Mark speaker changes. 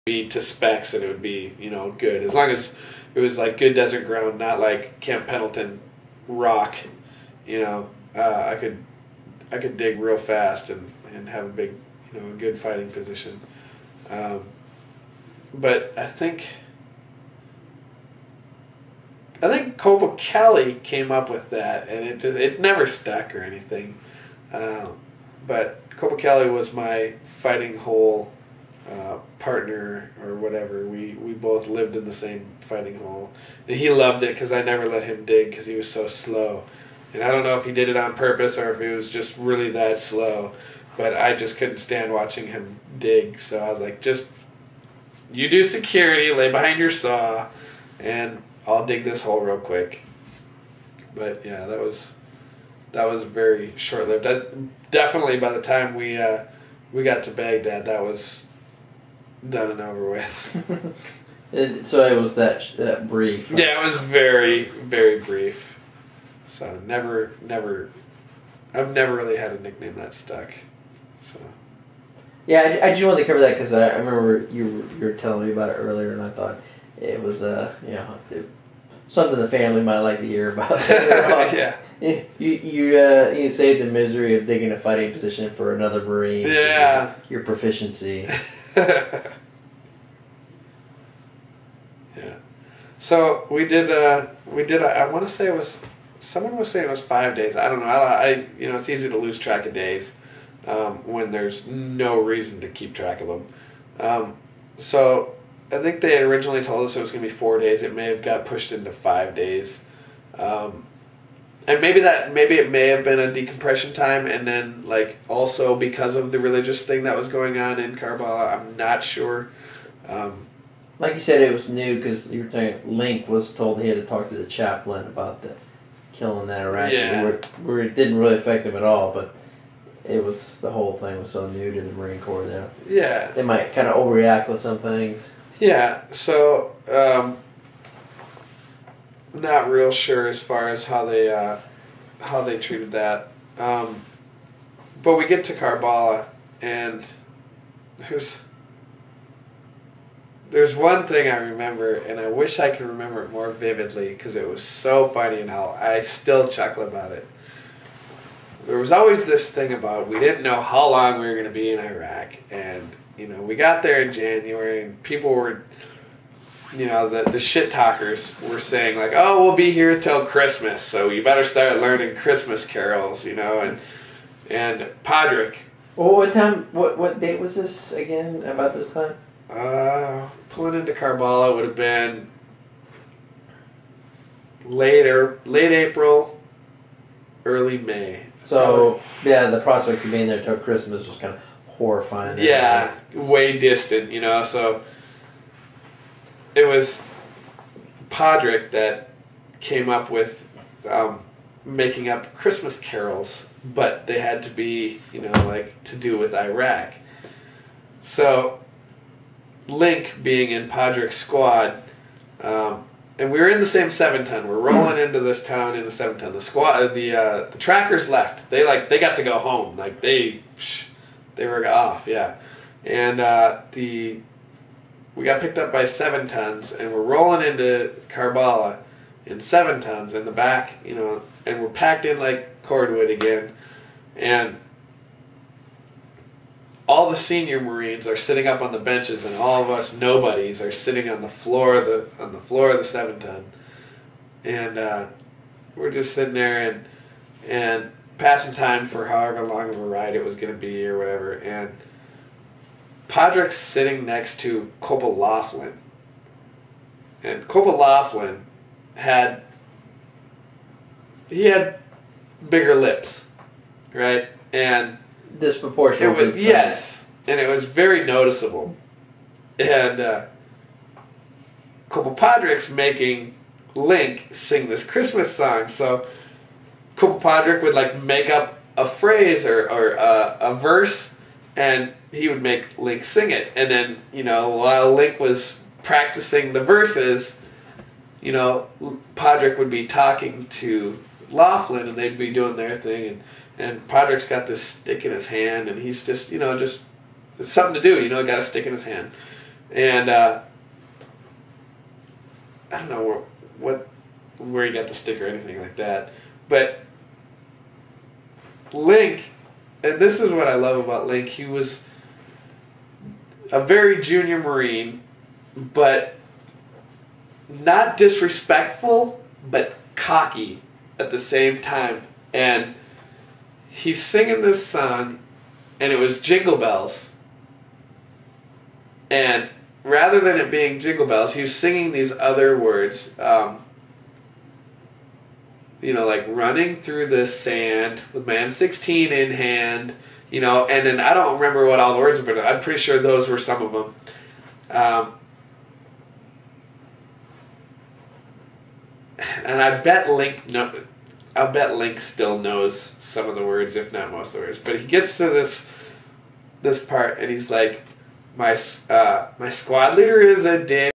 Speaker 1: be to specs and it would be, you know, good. As long as it was like good desert ground, not like Camp Pendleton rock, you know, I could dig real fast and have a big, you know, a good fighting position. But I think Copa Cali came up with that, and it never stuck or anything. But Copa Cali was my fighting hole partner or whatever. We both lived in the same fighting hole, and he loved it because I never let him dig because he was so slow. And I don't know if he did it on purpose or if it was just really that slow, but I just couldn't stand watching him dig. So I was like, just you do security, lay behind your saw, and I'll dig this hole real quick. But yeah, that was very short-lived. Definitely by the time we got to Baghdad, that was done and over with.
Speaker 2: So it was that brief.
Speaker 1: Yeah, it was very, very brief. So I've never really had a nickname that stuck. So.
Speaker 2: Yeah, I just wanted to cover that because I remember you were telling me about it earlier, and I thought it was something the family might like to hear about.
Speaker 1: Yeah.
Speaker 2: You saved the misery of digging a fighting position for another Marine.
Speaker 1: Yeah.
Speaker 2: Your proficiency.
Speaker 1: Yeah. So we did. I want to say it was. Someone was saying it was 5 days. I don't know. You know, it's easy to lose track of days when there's no reason to keep track of them. So I think they had originally told us it was going to be 4 days. It may have got pushed into 5 days, and maybe it may have been a decompression time, and then like also because of the religious thing that was going on in Karbala. I'm not sure.
Speaker 2: Like you said, it was new because you were saying Link was told he had to talk to the chaplain about the killing that Iraqi.
Speaker 1: Yeah.
Speaker 2: Where it didn't really affect him at all, but the whole thing was so new to the Marine Corps that they might kind of overreact with some things.
Speaker 1: Yeah, so not real sure as far as how they treated that. But we get to Karbala, and there's one thing I remember, and I wish I could remember it more vividly because it was so funny and how I still chuckle about it. There was always this thing about we didn't know how long we were going to be in Iraq, and you know we got there in January, and people were, you know, the shit talkers were saying like, oh, we'll be here till Christmas, so you better start learning Christmas carols, you know, and Podrick.
Speaker 2: Well, what date was this again? About this time?
Speaker 1: Pulling into Karbala would have been late April, early May.
Speaker 2: So yeah, the prospects of being there till Christmas was kind of horrifying.
Speaker 1: Yeah, way distant, you know. So it was Podrick that came up with making up Christmas carols, but they had to be, you know, like to do with Iraq. So Link being in Podrick's squad, and we were in the same 7-ton. We're rolling into this town in a 7-ton. The squad, the trackers left. They got to go home. Like they were off. Yeah, and we got picked up by 7-tons, and we're rolling into Karbala in 7-tons in the back. You know, and we're packed in like cordwood again, and all the senior Marines are sitting up on the benches, and all of us nobodies are sitting on the floor of the 7-ton, and we're just sitting there and passing time for however long of a ride it was going to be or whatever. And Podrick's sitting next to Copa Laughlin, and Copa Laughlin had bigger lips, right? And
Speaker 2: disproportionate.
Speaker 1: It was, yes, and it was very noticeable. And Copa Podrick's making Link sing this Christmas song, so Copa Podrick would like make up a phrase or a verse, and he would make Link sing it. And then, you know, while Link was practicing the verses, you know, Podrick would be talking to Laughlin, and they'd be doing their thing, and Podrick's got this stick in his hand, and he's just, you know, just it's something to do, you know, got a stick in his hand. And I don't know where he got the stick or anything like that, but Link, and this is what I love about Link, he was a very junior Marine, but not disrespectful, but cocky at the same time. And he's singing this song, and it was Jingle Bells. And rather than it being Jingle Bells, he was singing these other words, like running through the sand with my M16 in hand, and then I don't remember what all the words were, but I'm pretty sure those were some of them. And I bet Link still knows some of the words, if not most of the words. But he gets to this part, and he's like, my squad leader is a dick.